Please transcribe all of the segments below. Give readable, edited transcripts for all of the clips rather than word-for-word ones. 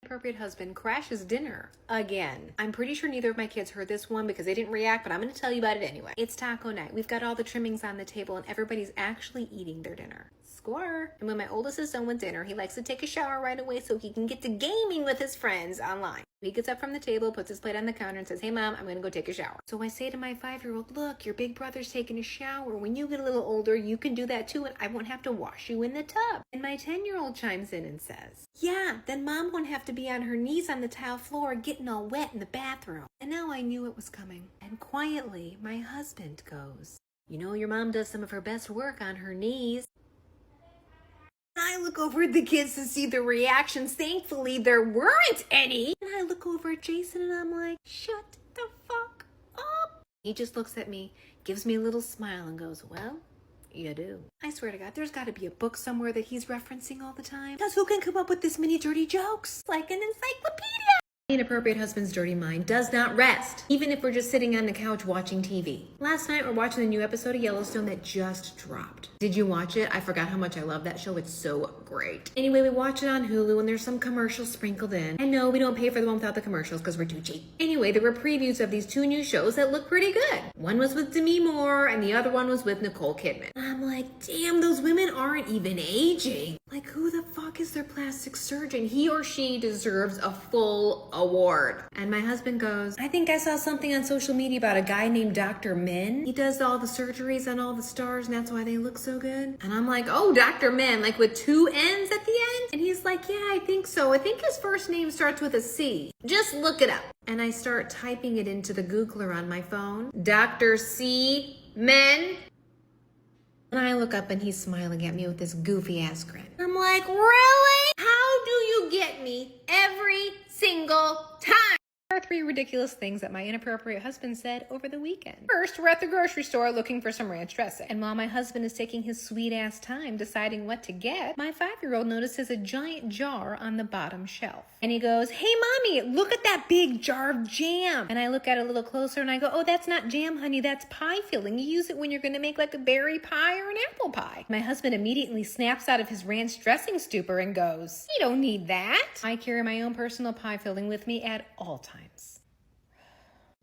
Appropriate husband crashes dinner again. I'm pretty sure neither of my kids heard this one because they didn't react, but I'm going to tell you about it anyway. It's taco night. We've got all the trimmings on the table and everybody's actually eating their dinner. Score. And when my oldest is done with dinner, he likes to take a shower right away so he can get to gaming with his friends online. He gets up from the table, puts his plate on the counter and says, "Hey mom, I'm gonna go take a shower." So I say to my 5-year-old, "Look, your big brother's taking a shower. When you get a little older, you can do that too and I won't have to wash you in the tub." And my 10-year-old chimes in and says, "Yeah, then mom won't have to be on her knees on the tile floor getting all wet in the bathroom." And now I knew it was coming. And quietly, my husband goes, "You know, your mom does some of her best work on her knees." I look over at the kids to see their reactions. Thankfully, there weren't any. And I look over at Jason and I'm like, "Shut the fuck up." He just looks at me, gives me a little smile and goes, "Well, you do." I swear to God, there's got to be a book somewhere that he's referencing all the time. Because who can come up with this many dirty jokes? Like an encyclopedia. Inappropriate husband's dirty mind does not rest, even if we're just sitting on the couch watching TV. Last night, we're watching the new episode of Yellowstone that just dropped. Did you watch it? I forgot how much I love that show. It's so great. Anyway, we watch it on Hulu and there's some commercials sprinkled in. And no, we don't pay for the one without the commercials because we're too cheap. Anyway, there were previews of these 2 new shows that look pretty good. One was with Demi Moore and the other one was with Nicole Kidman. I'm like, damn, those women aren't even aging. Like, who the fuck is their plastic surgeon? He or she deserves a full award. And my husband goes, "I think I saw something on social media about a guy named Dr. Min. He does all the surgeries on all the stars and that's why they look so good." And I'm like, "Oh, Dr. Min, like with 2 N's at the end?" And he's like, "Yeah, I think so. I think his first name starts with a C. Just look it up." And I start typing it into the Googler on my phone. Dr. C. Men. And I look up and he's smiling at me with this goofy ass grin. I'm like, "Really? How do you get me every single time?" There are 3 ridiculous things that my inappropriate husband said over the weekend. First, we're at the grocery store looking for some ranch dressing. And while my husband is taking his sweet ass time deciding what to get, my 5-year-old notices a giant jar on the bottom shelf. And he goes, "Hey mommy, look at that big jar of jam." And I look at it a little closer and I go, "Oh, that's not jam, honey, that's pie filling. You use it when you're gonna make like a berry pie or an apple pie." My husband immediately snaps out of his ranch dressing stupor and goes, "You don't need that." I carry my own personal pie filling with me at all times.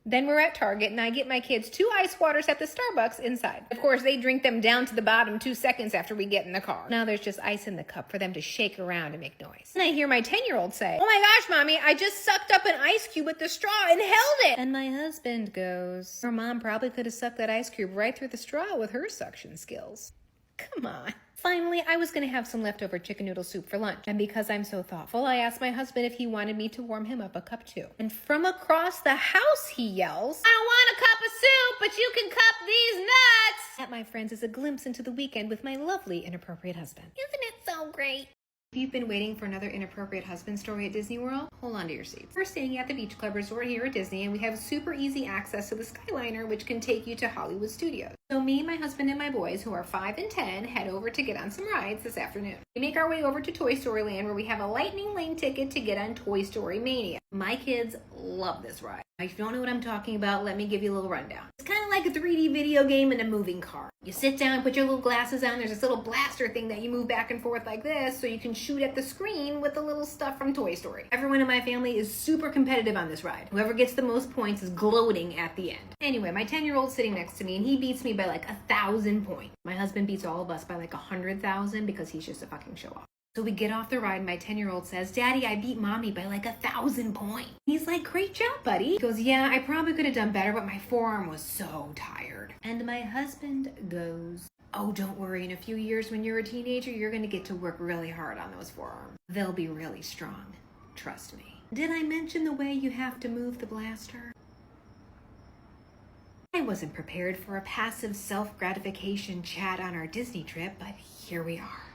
Then we're at Target and I get my kids 2 ice waters at the Starbucks inside. Of course, they drink them down to the bottom 2 seconds after we get in the car. Now there's just ice in the cup for them to shake around and make noise. And I hear my 10-year-old say, "Oh my gosh, mommy, I just sucked up an ice cube with the straw and held it." And my husband goes, "Your mom probably could have sucked that ice cube right through the straw with her suction skills." Come on. Finally, I was going to have some leftover chicken noodle soup for lunch. And because I'm so thoughtful, I asked my husband if he wanted me to warm him up a cup too. And from across the house, he yells, "I want a cup of soup, but you can cup these nuts." That, my friends, is a glimpse into the weekend with my lovely inappropriate husband. Isn't it so great? If you've been waiting for another inappropriate husband story at Disney World, hold on to your seats. We're staying at the Beach Club Resort here at Disney, and we have super easy access to the Skyliner, which can take you to Hollywood Studios. So me, my husband, and my boys, who are 5 and 10, head over to get on some rides this afternoon. We make our way over to Toy Story Land, where we have a lightning lane ticket to get on Toy Story Mania. My kids love this ride. If you don't know what I'm talking about, let me give you a little rundown. It's kind of like a 3D video game in a moving car. You sit down, put your little glasses on, there's this little blaster thing that you move back and forth like this so you can shoot at the screen with the little stuff from Toy Story. Everyone in my family is super competitive on this ride. Whoever gets the most points is gloating at the end. Anyway, my 10-year-old's sitting next to me and he beats me by like 1,000 points. My husband beats all of us by like 100,000 because he's just a fucking show off. So we get off the ride and my 10-year-old says, "Daddy, I beat mommy by like 1,000 points. He's like, "Great job, buddy." He goes, "Yeah, I probably could have done better, but my forearm was so tired." And my husband goes, "Oh, don't worry. In a few years when you're a teenager, you're going to get to work really hard on those forearms. They'll be really strong. Trust me." Did I mention the way you have to move the blaster? I wasn't prepared for a passive self-gratification chat on our Disney trip, but here we are.